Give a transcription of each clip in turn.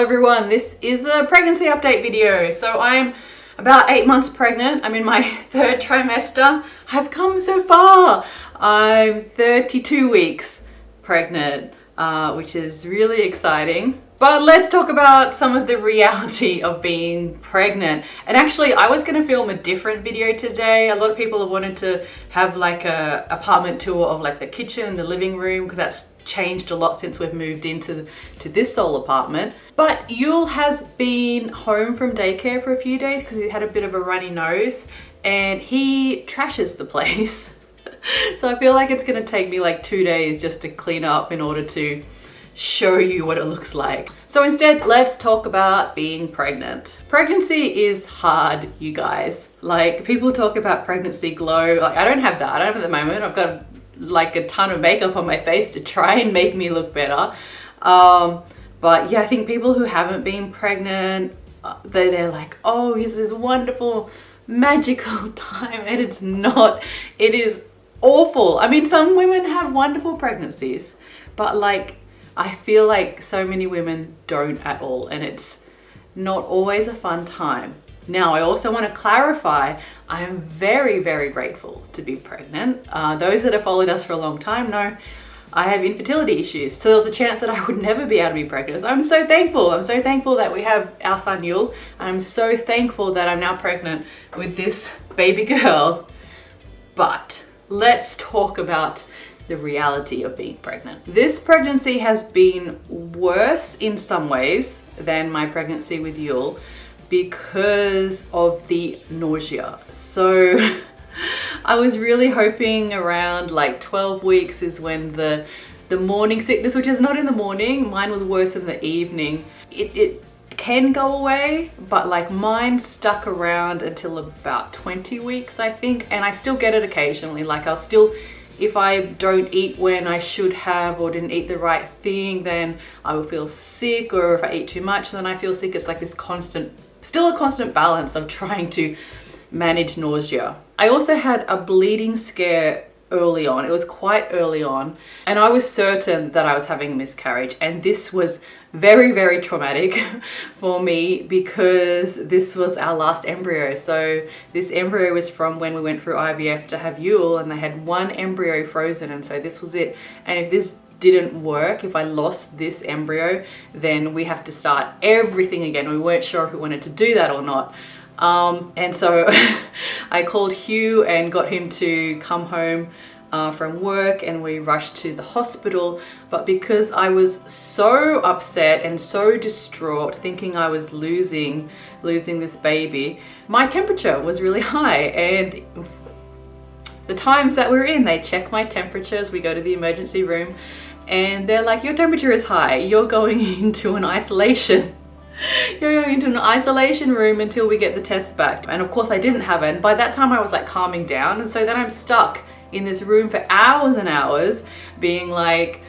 everyone, this is a pregnancy update video. So I'm about 8 months pregnant. I'm in my third trimester. I've come so far. I'm 32 weeks pregnant, which is really exciting. But let's talk about some of the reality of being pregnant. And actually, I was going to film a different video today. A lot of people have wanted to have like a apartment tour of like the kitchen and the living room, because that's changed a lot since we've moved into this Seoul apartment. But Yule has been home from daycare for a few days because he had a bit of a runny nose and he trashes the place. So I feel like it's going to take me like 2 days just to clean up in order to show you what it looks like. So instead, let's talk about being pregnant. Pregnancy is hard, you guys. Like, people talk about pregnancy glow. Like, I don't have that. I don't have it at the moment. I've got like a ton of makeup on my face to try and make me look better. But yeah, I think people who haven't been pregnant, they're like, oh, it's this wonderful, magical time, and it's not. It is awful. I mean, some women have wonderful pregnancies, but like, I feel like so many women don't at all, and it's not always a fun time. Now, I also want to clarify, I'm very, very grateful to be pregnant. Those that have followed us for a long time know I have infertility issues, so there was a chance that I would never be able to be pregnant. So I'm so thankful. I'm so thankful that we have our son Yule. I'm so thankful that I'm now pregnant with this baby girl. But let's talk about the reality of being pregnant. This pregnancy has been worse in some ways than my pregnancy with Yule because of the nausea. So I was really hoping around like 12 weeks is when the morning sickness, which is not in the morning, mine was worse in the evening. It can go away, but like mine stuck around until about 20 weeks, I think, and I still get it occasionally. Like I'll still, if I don't eat when I should have or didn't eat the right thing, then I will feel sick, or if I eat too much, then I feel sick. It's like this still a constant balance of trying to manage nausea. I also had a bleeding scare early on. It was quite early on, and I was certain that I was having a miscarriage, and this was very, very traumatic for me because this was our last embryo. So this embryo was from when we went through IVF to have Yule, and they had one embryo frozen, and so this was it. And if this didn't work, if I lost this embryo, then we have to start everything again. We weren't sure if we wanted to do that or not. And so I called Hugh and got him to come home from work, and we rushed to the hospital. But because I was so upset and so distraught, thinking I was losing this baby, my temperature was really high. And the times that we're in, they check my temperatures. We go to the emergency room and they're like, your temperature is high. You're going into an isolation. You're going into an isolation room until we get the test back. And of course I didn't have it. And by that time I was like calming down. And so then I'm stuck in this room for hours and hours being like,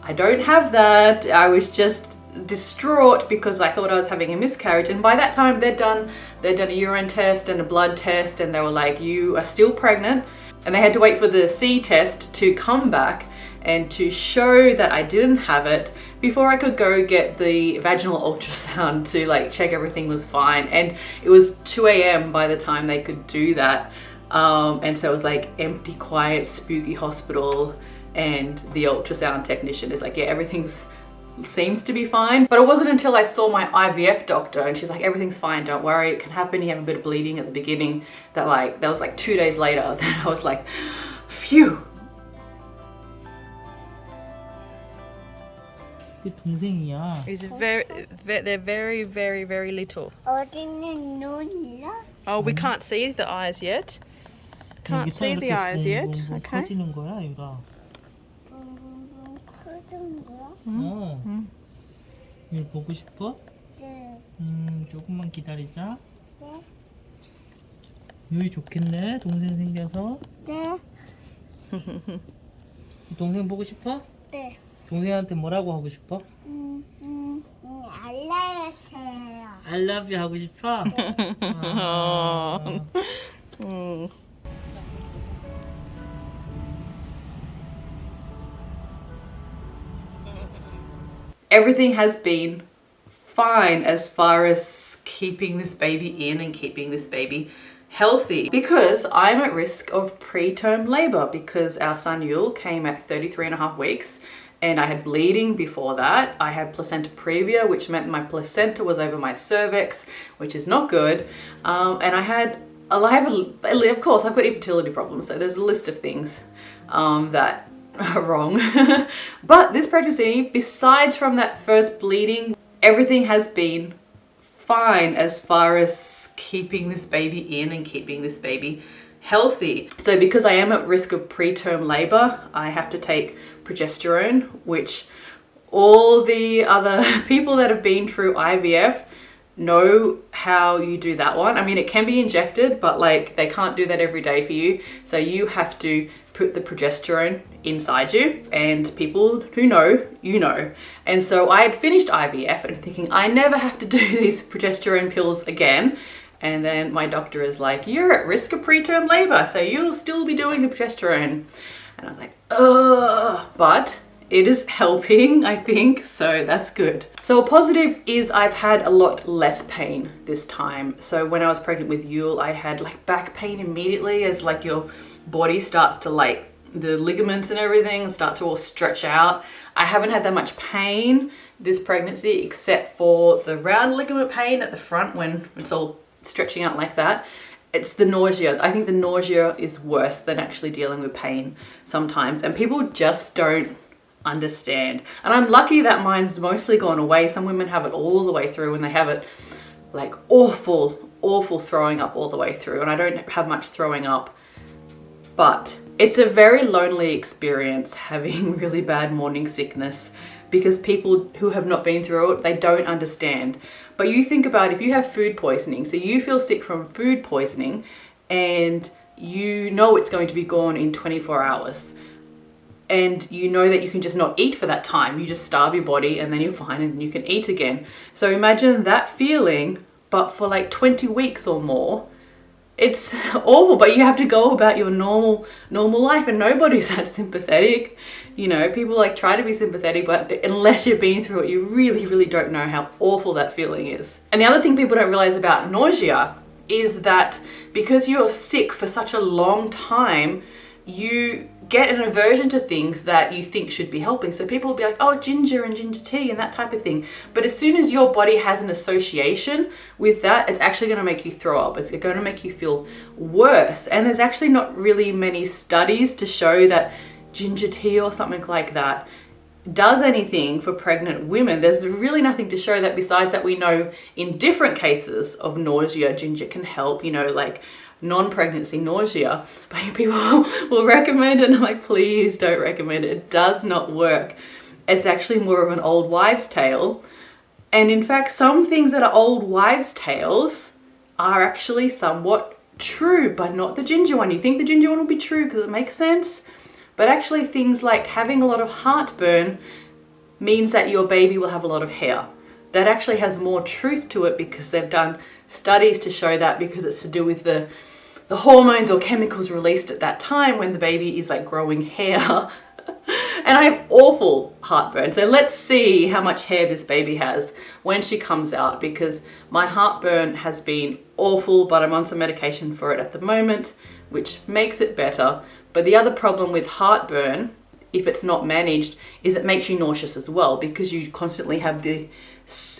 I don't have that. I was just distraught because I thought I was having a miscarriage. And by that time they'd done a urine test and a blood test, and they were like, you are still pregnant. And they had to wait for the C test to come back and to show that I didn't have it before I could go get the vaginal ultrasound to like check everything was fine. And it was 2 a.m. by the time they could do that. And so it was like empty, quiet, spooky hospital, and the ultrasound technician is like, yeah, everything's seems to be fine. But it wasn't until I saw my IVF doctor and she's like, everything's fine, don't worry, it can happen, you have a bit of bleeding at the beginning, that was like 2 days later that I was like, phew. They're very, very, very little. Oh, we can't see the eyes yet. Can't see the eyes yet. Okay. 일 보고 싶어? 네. 조금만 기다리자. 네. 유이 좋겠네, 동생 생겨서. 네. 동생 보고 싶어? 네. 동생한테 뭐라고 하고 싶어? 알려주세요. I love you 하고 싶어? Everything has been fine as far as keeping this baby in and keeping this baby healthy, because I'm at risk of preterm labor because our son Yule came at 33.5 weeks and I had bleeding before that. I had placenta previa, which meant my placenta was over my cervix, which is not good. And of course, I've got infertility problems, so there's a list of things that are wrong. But this pregnancy, besides from that first bleeding, everything has been fine as far as keeping this baby in and keeping this baby healthy. So because I am at risk of preterm labor, I have to take progesterone, which all the other people that have been through IVF know how you do that one. I mean, it can be injected, but like they can't do that every day for you. So you have to put the progesterone inside you, and people who know, you know. And so I had finished IVF and thinking I never have to do these progesterone pills again. And then my doctor is like, you're at risk of preterm labor, so you'll still be doing the progesterone. And I was like, ugh, but it is helping, I think, so that's good. So a positive is I've had a lot less pain this time. So when I was pregnant with Yule, I had like back pain immediately as like your body starts to like, the ligaments and everything start to all stretch out. I haven't had that much pain this pregnancy except for the round ligament pain at the front when it's all stretching out like that. It's the nausea. I think the nausea is worse than actually dealing with pain sometimes, and people just don't understand. And I'm lucky that mine's mostly gone away. Some women have it all the way through and they have it like awful throwing up all the way through, and I don't have much throwing up. But it's a very lonely experience having really bad morning sickness, because people who have not been through it, they don't understand. But you think about if you have food poisoning, so you feel sick from food poisoning and you know it's going to be gone in 24 hours. And you know that you can just not eat for that time. You just starve your body and then you're fine and you can eat again. So imagine that feeling, but for like 20 weeks or more. It's awful, but you have to go about your normal life, and nobody's that sympathetic. You know, people like try to be sympathetic, but unless you've been through it, you really don't know how awful that feeling is. And the other thing people don't realize about nausea is that because you're sick for such a long time, you get an aversion to things that you think should be helping. So people will be like, oh, ginger and ginger tea and that type of thing. But as soon as your body has an association with that, it's actually going to make you throw up. It's going to make you feel worse. And there's actually not really many studies to show that ginger tea or something like that does anything for pregnant women. There's really nothing to show that, besides that we know in different cases of nausea, ginger can help, you know, like non-pregnancy nausea, but people will recommend it and I'm like, please don't recommend it. It does not work. It's actually more of an old wives' tale. And in fact, some things that are old wives' tales are actually somewhat true, but not the ginger one. You think the ginger one will be true because it makes sense, but actually things like having a lot of heartburn means that your baby will have a lot of hair. That actually has more truth to it because they've done studies to show that, because it's to do with the hormones or chemicals released at that time when the baby is like growing hair. And I have awful heartburn. So let's see how much hair this baby has when she comes out, because my heartburn has been awful, but I'm on some medication for it at the moment, which makes it better. But the other problem with heartburn, if it's not managed, is it makes you nauseous as well, because you constantly have the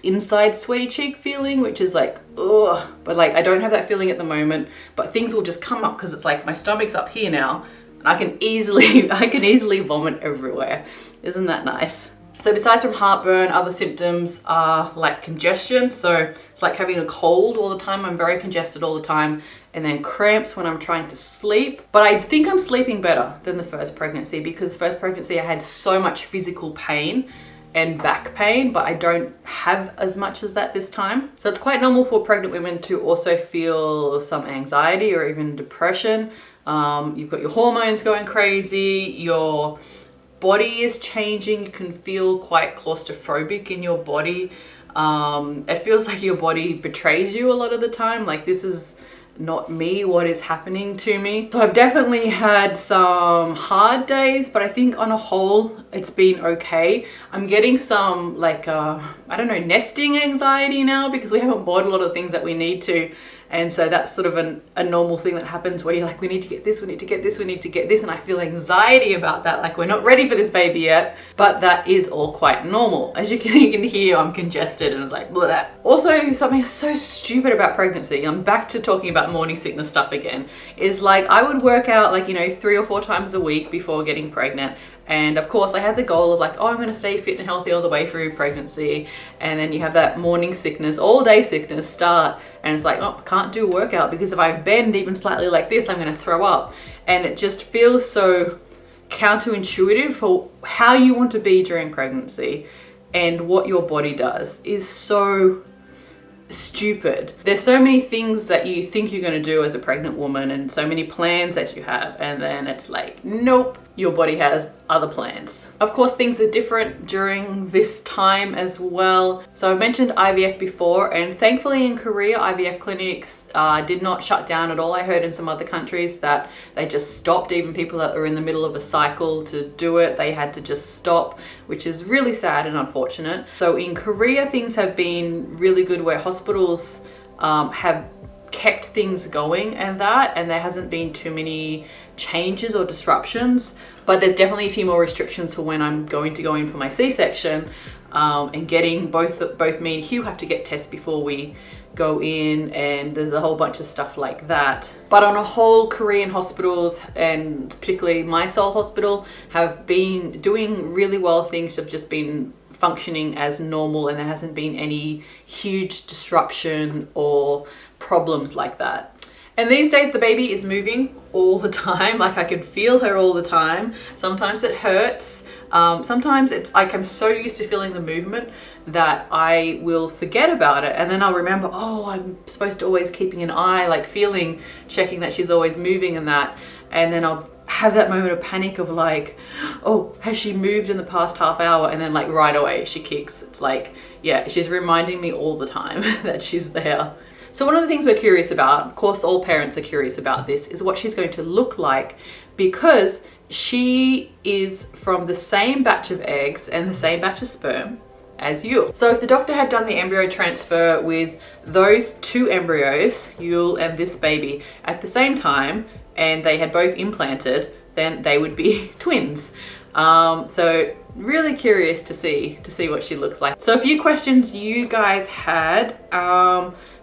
inside sweaty cheek feeling, which is like, ugh. But like, I don't have that feeling at the moment, but things will just come up because it's like my stomach's up here now and I can easily vomit everywhere. Isn't that nice? So besides from heartburn, other symptoms are like congestion. So it's like having a cold all the time. I'm very congested all the time. And then cramps when I'm trying to sleep. But I think I'm sleeping better than the first pregnancy, because the first pregnancy I had so much physical pain and back pain, but I don't have as much as that this time. So it's quite normal for pregnant women to also feel some anxiety or even depression. You've got your hormones going crazy, your body is changing, you can feel quite claustrophobic in your body. It feels like your body betrays you a lot of the time. Like, this is not me, what is happening to me. So I've definitely had some hard days, but I think on a whole it's been okay. I'm getting some like I don't know, nesting anxiety now because we haven't bought a lot of things that we need to, and so that's sort of a normal thing that happens where you're like, we need to get this, we need to get this, we need to get this, and I feel anxiety about that, like we're not ready for this baby yet. But that is all quite normal. As you can hear, I'm congested and it's like bleh. Also, something so stupid about pregnancy, I'm back to talking about morning sickness stuff again, is like I would work out like, you know, 3 or 4 times a week before getting pregnant. And of course I had the goal of like, oh, I'm going to stay fit and healthy all the way through pregnancy. And then you have that morning sickness, all day sickness start. And it's like, oh, I can't do a workout because if I bend even slightly like this, I'm going to throw up. And it just feels so counterintuitive for how you want to be during pregnancy, and what your body does is so stupid. There's so many things that you think you're going to do as a pregnant woman and so many plans that you have, and then it's like, nope, your body has other plans. Of course, things are different during this time as well. So I've mentioned IVF before, and thankfully in Korea, IVF clinics did not shut down at all. I heard in some other countries that they just stopped, even people that were in the middle of a cycle to do it, they had to just stop, which is really sad and unfortunate. So in Korea, things have been really good where hospitals have kept things going and there hasn't been too many changes or disruptions, but there's definitely a few more restrictions for when I'm going to go in for my C-section, and getting both me and Hugh have to get tests before we go in, and there's a whole bunch of stuff like that. But on a whole, Korean hospitals, and particularly my Seoul hospital, have been doing really well. Things have just been functioning as normal, and there hasn't been any huge disruption or problems like that. And these days the baby is moving all the time, like I can feel her all the time. Sometimes it hurts, sometimes it's like I'm so used to feeling the movement that I will forget about it, and then I'll remember, oh, I'm supposed to always keeping an eye, like checking that she's always moving and that, and then I'll have that moment of panic of like, oh, has she moved in the past half hour? And then like right away she kicks. It's like, yeah, she's reminding me all the time that she's there. So one of the things we're curious about, of course all parents are curious about this, is what she's going to look like, because she is from the same batch of eggs and the same batch of sperm as Yule. So if the doctor had done the embryo transfer with those 2 embryos, Yule and this baby, at the same time, and they had both implanted, then they would be twins. So really curious to see what she looks like. So a few questions you guys had.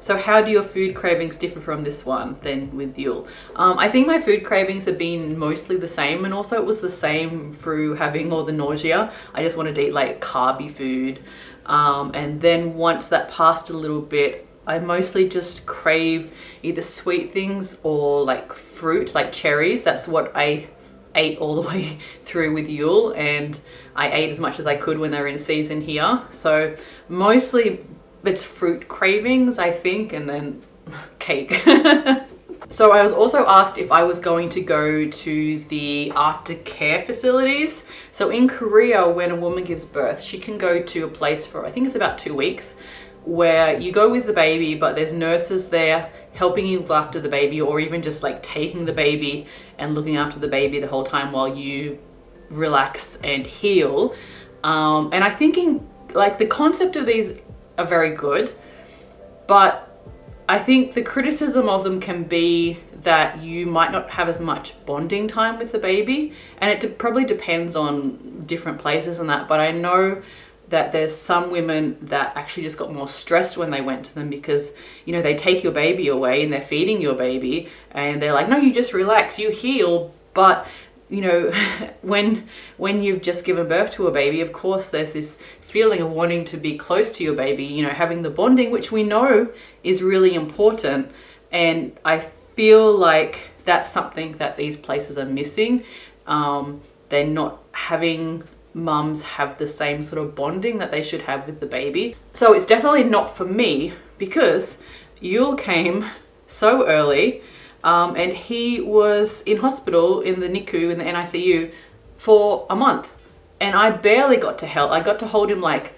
So how do your food cravings differ from this one then with Yule? I think my food cravings have been mostly the same, and also it was the same through having all the nausea. I just wanted to eat like carby food. And then once that passed a little bit, I mostly just crave either sweet things or like fruit, like cherries. That's what I ate all the way through with Yule, and I ate as much as I could when they were in season here. So mostly it's fruit cravings, I think, and then cake. So I was also asked if I was going to go to the aftercare facilities. So in Korea, when a woman gives birth, she can go to a place for, I think it's about 2 weeks, where you go with the baby, but there's nurses there helping you look after the baby, or even just like taking the baby and looking after the baby the whole time while you relax and heal. And I think like the concept of these are very good, but I think the criticism of them can be that you might not have as much bonding time with the baby, and it probably depends on different places and that, but I know that there's some women that actually just got more stressed when they went to them, because, you know, they take your baby away and they're feeding your baby and they're like, no, you just relax, you heal. But, you know, when you've just given birth to a baby, of course, there's this feeling of wanting to be close to your baby, you know, having the bonding, which we know is really important. And I feel like that's something that these places are missing. They're not having mums have the same sort of bonding that they should have with the baby. So it's definitely not for me, because Yule came so early, and he was in hospital in the NICU, in the NICU, for a month, and I barely got to hold him like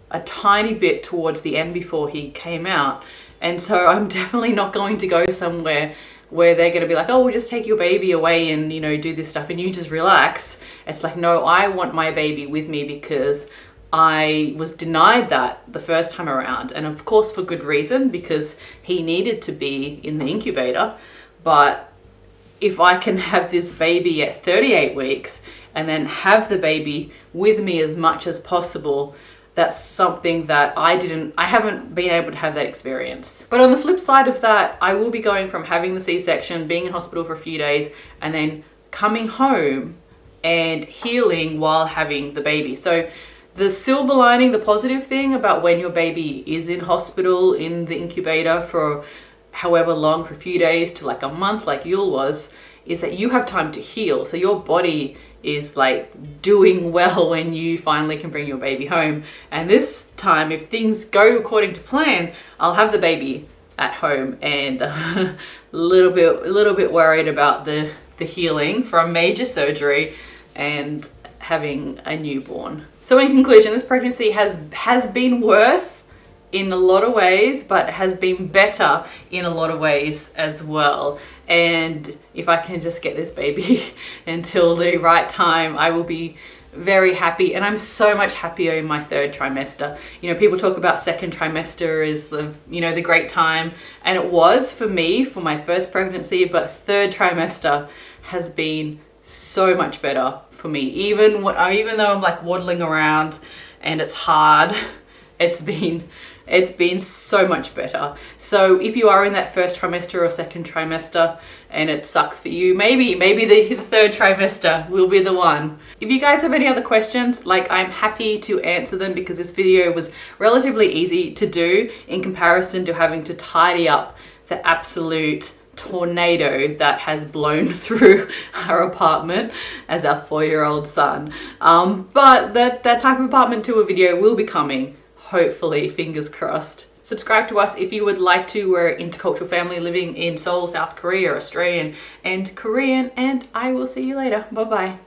a tiny bit towards the end before he came out. And so I'm definitely not going to go somewhere where they're going to be like, oh, we'll just take your baby away and, you know, do this stuff and you just relax. It's like, no, I want my baby with me because I was denied that the first time around. And of course, for good reason, because he needed to be in the incubator. But if I can have this baby at 38 weeks and then have the baby with me as much as possible, that's something that I haven't been able to have that experience. But on the flip side of that, I will be going from having the C-section, being in hospital for a few days, and then coming home and healing while having the baby. So the silver lining, the positive thing about when your baby is in hospital, in the incubator for however long, for a few days to like a month like Yule was, is that you have time to heal. So your body is like doing well when you finally can bring your baby home. And this time, if things go according to plan, I'll have the baby at home and a little bit worried about the healing from major surgery and having a newborn. So in conclusion, this pregnancy has been worse in a lot of ways, but has been better in a lot of ways as well. And if I can just get this baby until the right time, I will be very happy. And I'm so much happier in my third trimester. You know, people talk about second trimester is the, you know, the great time. And it was for me, for my first pregnancy, but third trimester has been so much better for me. Even though I'm like waddling around and it's hard, it's been so much better. So if you are in that first trimester or second trimester and it sucks for you, maybe the third trimester will be the one. If you guys have any other questions, like, I'm happy to answer them because this video was relatively easy to do in comparison to having to tidy up the absolute tornado that has blown through our apartment as our 4-year-old son. But that type of apartment tour video will be coming. Hopefully, fingers crossed. Subscribe to us if you would like to. We're an intercultural family living in Seoul, South Korea, Australian and Korean, and I will see you later. Bye bye.